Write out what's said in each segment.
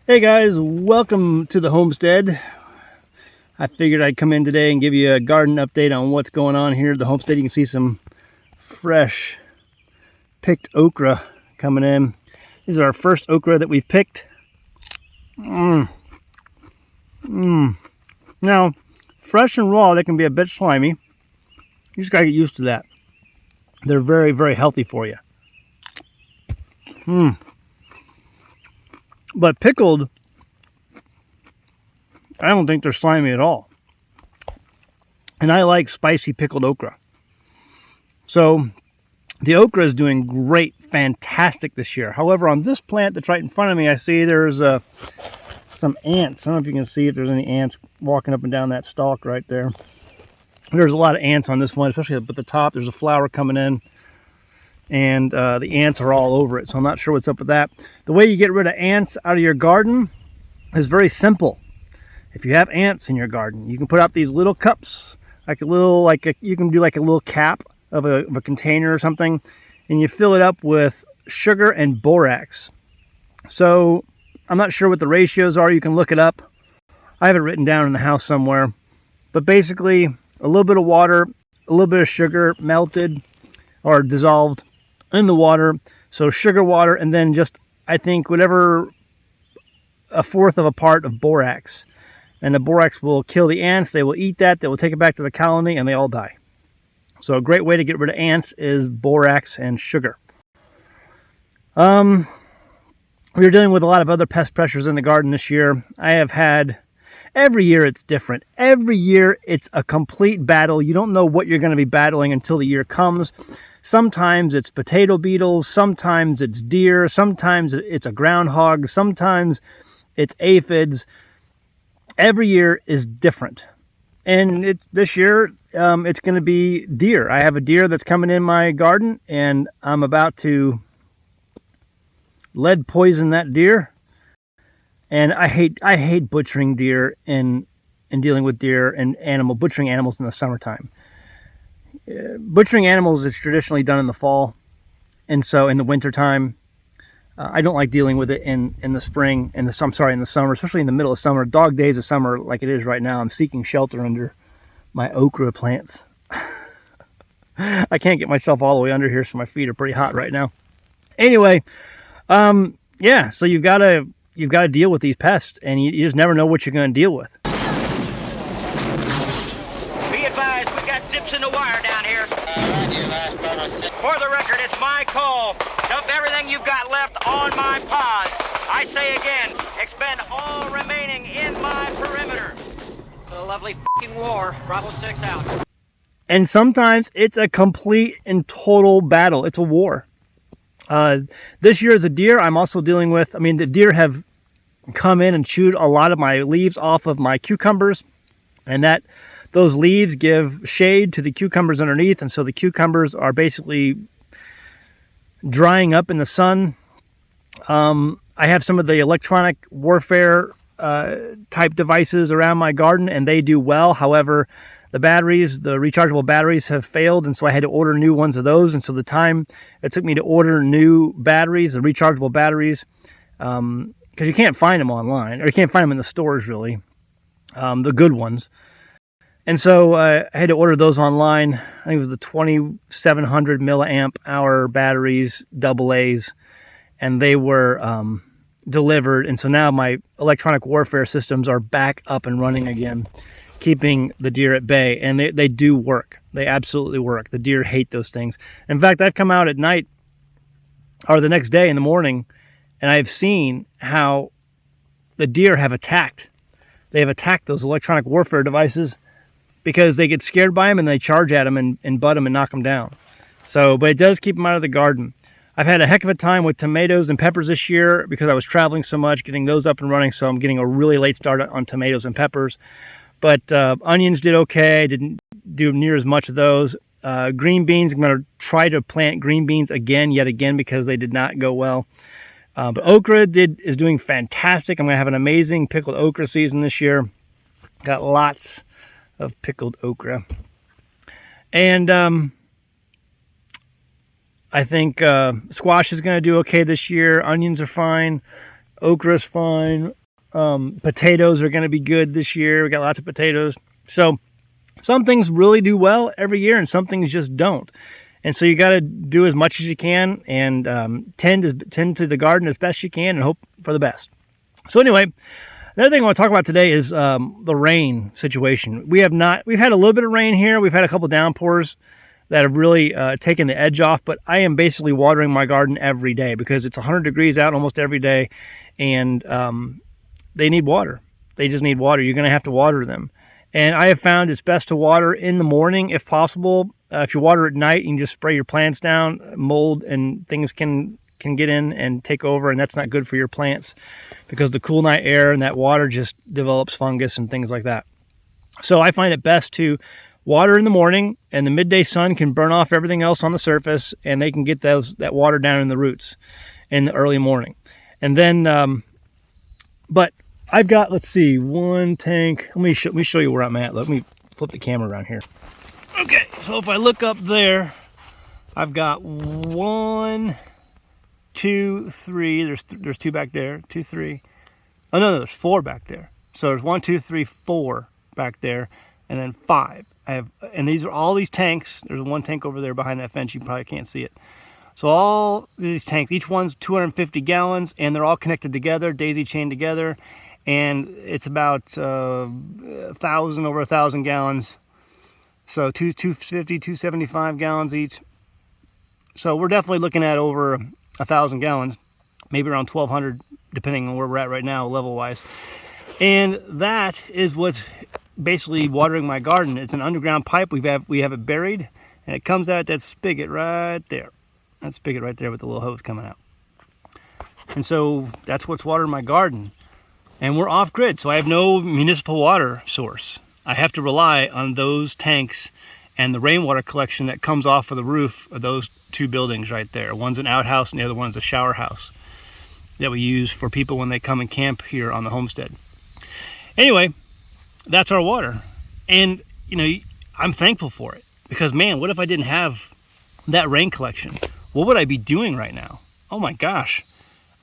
Hey guys, welcome to the homestead. I figured I'd come in today and give you a garden update on what's going on here at the homestead. You can see some fresh picked okra coming in. This is our first okra that we've picked. Now, fresh and raw, they can be a bit slimy. You just gotta get used to that. They're very, very healthy for you. But pickled, I don't think they're slimy at all. And I like spicy pickled okra. So the okra is doing great, fantastic this year. However, on this plant that's right in front of me, I see there's some ants. I don't know if you can see if there's any ants walking up and down that stalk right there. There's a lot of ants on this one, especially at the top. There's a flower coming in, and the ants are all over it. So I'm not sure what's up with that. The way you get rid of ants out of your garden is very simple. If you have ants in your garden, you can put out these little cups, you can do like a little cap of a container or something, and you fill it up with sugar and borax. So I'm not sure what the ratios are. You can look it up. I have it written down in the house somewhere. But basically, a little bit of water, a little bit of sugar melted or dissolved in the water. So sugar, water, and then just, I think, whatever, a fourth of a part of borax. And the borax will kill the ants. They will eat that. They will take it back to the colony, and they all die. So a great way to get rid of ants is borax and sugar. We're dealing with a lot of other pest pressures in the garden this year. I have had, every year it's different. Every year it's a complete battle. You don't know what you're going to be battling until the year comes. Sometimes it's potato beetles. Sometimes it's deer. Sometimes it's a groundhog. Sometimes it's aphids. Every year is different. And this year, it's going to be deer. I have a deer that's coming in my garden, and I'm about to lead poison that deer. And I hate butchering deer and dealing with deer and butchering animals in the summertime. Butchering animals is traditionally done in the fall, and so in the wintertime, I don't like dealing with it in the spring, in the summer, especially in the middle of summer, dog days of summer like it is right now. I'm seeking shelter under my okra plants. I can't get myself all the way under here, so my feet are pretty hot right now. Anyway, yeah, so you've got to deal with these pests, and you just never know what you're going to deal with. Be advised, we got zips in the wire down here. For the record, it's my call. Dump everything you've got left on my pods. I say again, expend all remaining in my perimeter. It's a lovely f***ing war. Bravo 6 out. And sometimes it's a complete and total battle. It's a war. This year as a deer, I'm also dealing with, the deer have come in and chewed a lot of my leaves off of my cucumbers, and those leaves give shade to the cucumbers underneath, and so the cucumbers are basically drying up in the sun. I have some of the electronic warfare type devices around my garden, and they do well. However, the rechargeable batteries have failed, and so I had to order new ones of those. And so the time it took me to order new batteries, the rechargeable batteries, because you can't find them online, or you can't find them in the stores really, the good ones. And so I had to order those online. I think it was the 2700 milliamp hour batteries, AA's, and they were delivered. And so now my electronic warfare systems are back up and running again, keeping the deer at bay. And they do work. They absolutely work. The deer hate those things. In fact, I've come out at night or the next day in the morning, and I've seen how the deer have attacked. They have attacked those electronic warfare devices because they get scared by them and they charge at them and butt them and knock them down. So, but it does keep them out of the garden. I've had a heck of a time with tomatoes and peppers this year because I was traveling so much, getting those up and running. So I'm getting a really late start on tomatoes and peppers. But onions did okay. Didn't do near as much of those. Green beans, I'm going to try to plant green beans yet again, because they did not go well. But okra is doing fantastic. I'm going to have an amazing pickled okra season this year. Got lots of pickled okra. And I think squash is going to do okay this year. Onions are fine. Okra's fine. Potatoes are going to be good this year. We got lots of potatoes. So some things really do well every year and some things just don't. And so you got to do as much as you can and tend to the garden as best you can and hope for the best. So anyway, another thing I want to talk about today is the rain situation. We've had a little bit of rain here. We've had a couple downpours that have really taken the edge off, but I am basically watering my garden every day because it's 100 degrees out almost every day, and they need water. They just need water. You're going to have to water them. And I have found it's best to water in the morning if possible. If you water at night, you can just spray your plants down. Mold and things can get in and take over, and that's not good for your plants because the cool night air and that water just develops fungus and things like that. So I find it best to water in the morning, and the midday sun can burn off everything else on the surface, and they can get that water down in the roots in the early morning. And then, but I've got, let's see, one tank. Let me show you where I'm at. Let me flip the camera around here. Okay, so if I look up there, I've got 1, 2, 3. There's 2 back there. 2, 3. Oh no, there's 4 back there. So there's 1, 2, 3, 4 back there, and then 5. And these are all these tanks. There's one tank over there behind that fence. You probably can't see it. So all these tanks, each one's 250 gallons, and they're all connected together, daisy chained together. And it's about 1,000, over 1,000 gallons. So 250, 275 gallons each. So we're definitely looking at over 1,000 gallons, maybe around 1,200, depending on where we're at right now, level-wise. And that is what's basically watering my garden. It's an underground pipe. We have it buried, and it comes out that spigot right there. That spigot right there with the little hose coming out. And so that's what's watering my garden. And we're off grid, so I have no municipal water source. I have to rely on those tanks and the rainwater collection that comes off of the roof of those 2 buildings right there. One's an outhouse and the other one's a shower house that we use for people when they come and camp here on the homestead. Anyway, that's our water. And, you know, I'm thankful for it because, man, what if I didn't have that rain collection? What would I be doing right now? Oh my gosh.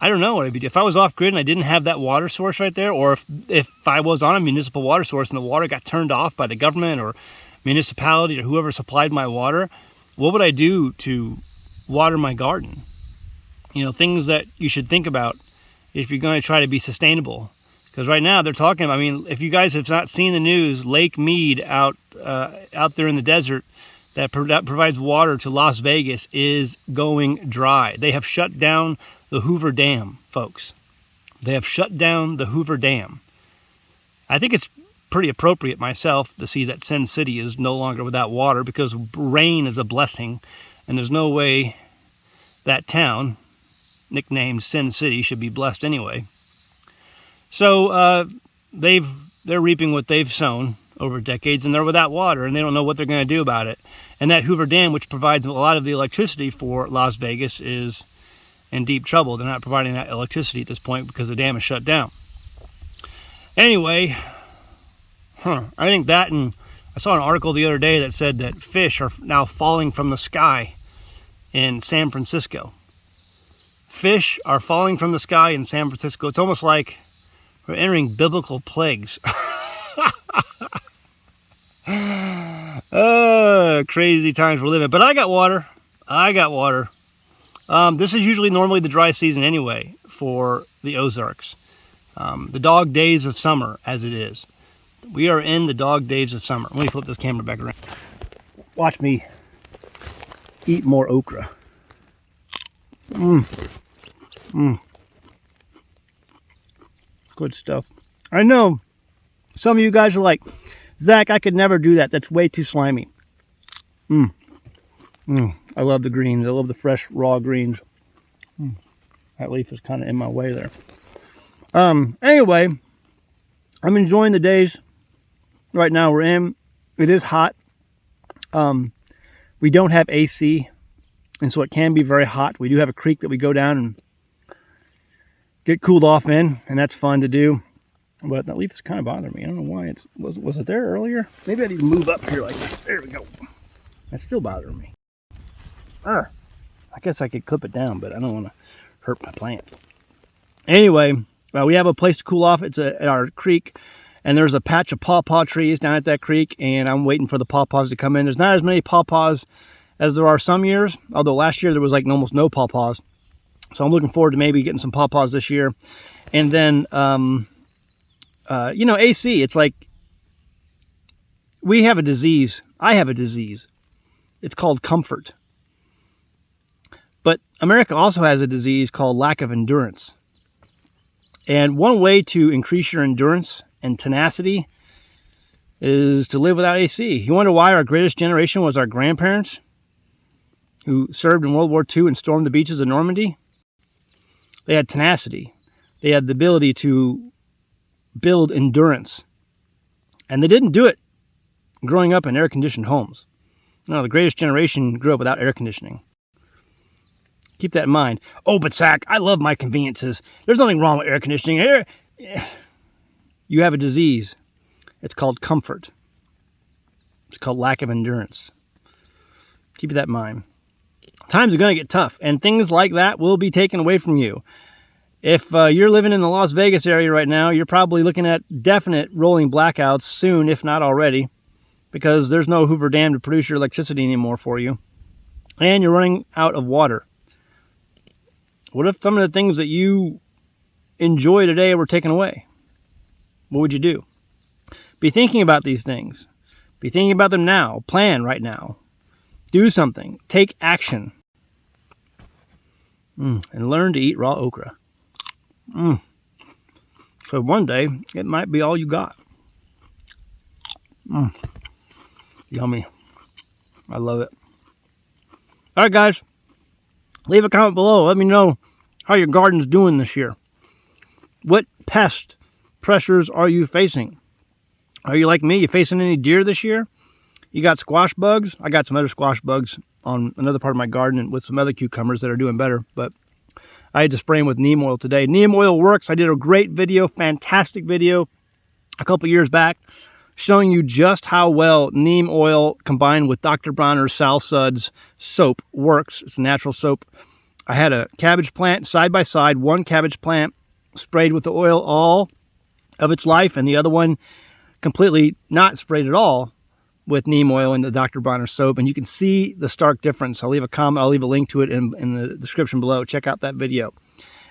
I don't know what I'd be doing. If I was off grid and I didn't have that water source right there, or if I was on a municipal water source and the water got turned off by the government or municipality or whoever supplied my water, what would I do to water my garden? You know, things that you should think about if you're going to try to be sustainable. Because right now they're talking, I mean, if you guys have not seen the news, Lake Mead out there in the desert that provides water to Las Vegas is going dry. They have shut down the Hoover Dam, folks. They have shut down the Hoover Dam. I think it's pretty appropriate myself to see that Sin City is no longer without water because rain is a blessing, and there's no way that town, nicknamed Sin City, should be blessed anyway. So they're reaping what they've sown over decades, and they're without water, and they don't know what they're going to do about it. And that Hoover Dam, which provides a lot of the electricity for Las Vegas, is in deep trouble. They're not providing that electricity at this point because the dam is shut down. Anyway, I think that, and I saw an article the other day that said that fish are now falling from the sky in San Francisco. Fish are falling from the sky in San Francisco. It's almost like we're entering biblical plagues. Crazy times we're living. But I got water. This is usually normally the dry season anyway for the Ozarks. The dog days of summer, as it is. We are in the dog days of summer. Let me flip this camera back around. Watch me eat more okra. Good stuff. I know some of you guys are like, Zach, I could never do that. That's way too slimy. I love the greens. I love the fresh, raw greens. That leaf is kind of in my way there. Anyway, I'm enjoying the days right now we're in. It is hot. We don't have AC, and so it can be very hot. We do have a creek that we go down and get cooled off in, and that's fun to do. But that leaf is kind of bothering me. I don't know why. Was it there earlier? Maybe I need to move up here like this. There we go. That's still bothering me. I guess I could clip it down, but I don't want to hurt my plant. Anyway, we have a place to cool off. It's at our creek, and there's a patch of pawpaw trees down at that creek, and I'm waiting for the pawpaws to come in. There's not as many pawpaws as there are some years, although last year there was like almost no pawpaws. So I'm looking forward to maybe getting some pawpaws this year. And then, you know, AC, it's like we have a disease. I have a disease. It's called comfort. But America also has a disease called lack of endurance. And one way to increase your endurance and tenacity is to live without AC. You wonder why our greatest generation was our grandparents who served in World War II and stormed the beaches of Normandy? They had tenacity. They had the ability to build endurance. And they didn't do it growing up in air-conditioned homes. No, the greatest generation grew up without air conditioning. Keep that in mind. Oh, but Zach, I love my conveniences. There's nothing wrong with air conditioning. You have a disease. It's called comfort. It's called lack of endurance. Keep that in mind. Times are going to get tough, and things like that will be taken away from you. If you're living in the Las Vegas area right now, you're probably looking at definite rolling blackouts soon, if not already, because there's no Hoover Dam to produce your electricity anymore for you. And you're running out of water. What if some of the things that you enjoy today were taken away? What would you do? Be thinking about these things. Be thinking about them now. Plan right now. Do something. Take action. And learn to eat raw okra. So one day, it might be all you got. Yummy. I love it. All right, guys. Leave a comment below. Let me know how your garden's doing this year. What pest pressures are you facing? Are you like me? You facing any deer this year? You got squash bugs? I got some other squash bugs on another part of my garden and with some other cucumbers that are doing better. But I had to spray them with neem oil today. Neem oil works. I did a great video, fantastic video a couple years back showing you just how well neem oil combined with Dr. Bronner's Sal Suds soap works. It's a natural soap. I had a cabbage plant side by side, one cabbage plant sprayed with the oil all of its life, and the other one completely not sprayed at all with neem oil and the Dr. Bronner soap, and you can see the stark difference. I'll leave a comment. I'll leave a link to it in the description below. Check out that video,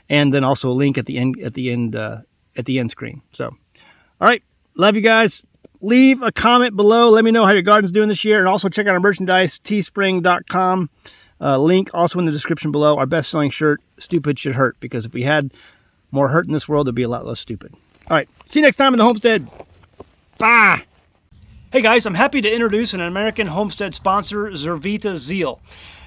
and then also a link at the end screen. So, all right, love you guys. Leave a comment below. Let me know how your garden's doing this year, and also check out our merchandise, teespring.com. Link also in the description below. Our best-selling shirt, "Stupid Should Hurt," because if we had more hurt in this world, there'd be a lot less stupid. All right, see you next time in the homestead. Bye. Hey guys, I'm happy to introduce an American Homestead sponsor, Zervita Zeal.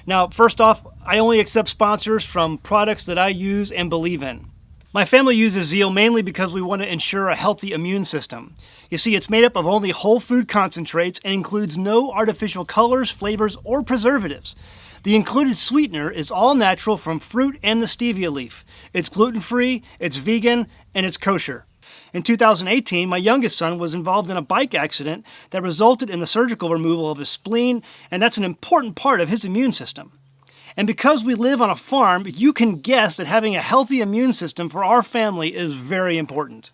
Now, first off, I only accept sponsors from products that I use and believe in. My family uses Zeal mainly because we want to ensure a healthy immune system. You see, it's made up of only whole food concentrates and includes no artificial colors, flavors, or preservatives. The included sweetener is all natural from fruit and the stevia leaf. It's gluten-free, it's vegan, and it's kosher. In 2018, my youngest son was involved in a bike accident that resulted in the surgical removal of his spleen, and that's an important part of his immune system. And because we live on a farm, you can guess that having a healthy immune system for our family is very important.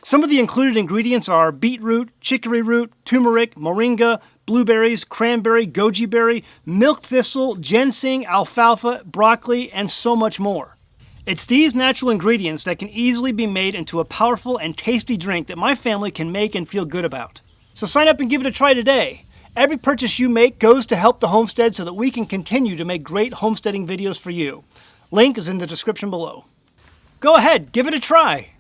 Some of the included ingredients are beetroot, chicory root, turmeric, moringa, blueberries, cranberry, goji berry, milk thistle, ginseng, alfalfa, broccoli, and so much more. It's these natural ingredients that can easily be made into a powerful and tasty drink that my family can make and feel good about. So sign up and give it a try today. Every purchase you make goes to help the homestead so that we can continue to make great homesteading videos for you. Link is in the description below. Go ahead, give it a try.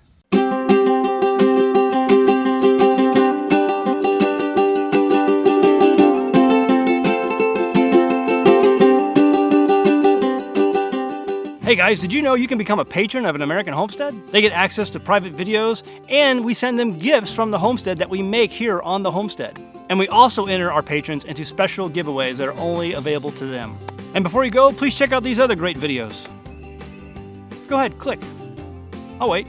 Hey guys, did you know you can become a patron of an American Homestead? They get access to private videos, and we send them gifts from the homestead that we make here on the homestead. And we also enter our patrons into special giveaways that are only available to them. And before you go, please check out these other great videos. Go ahead, click. I'll wait.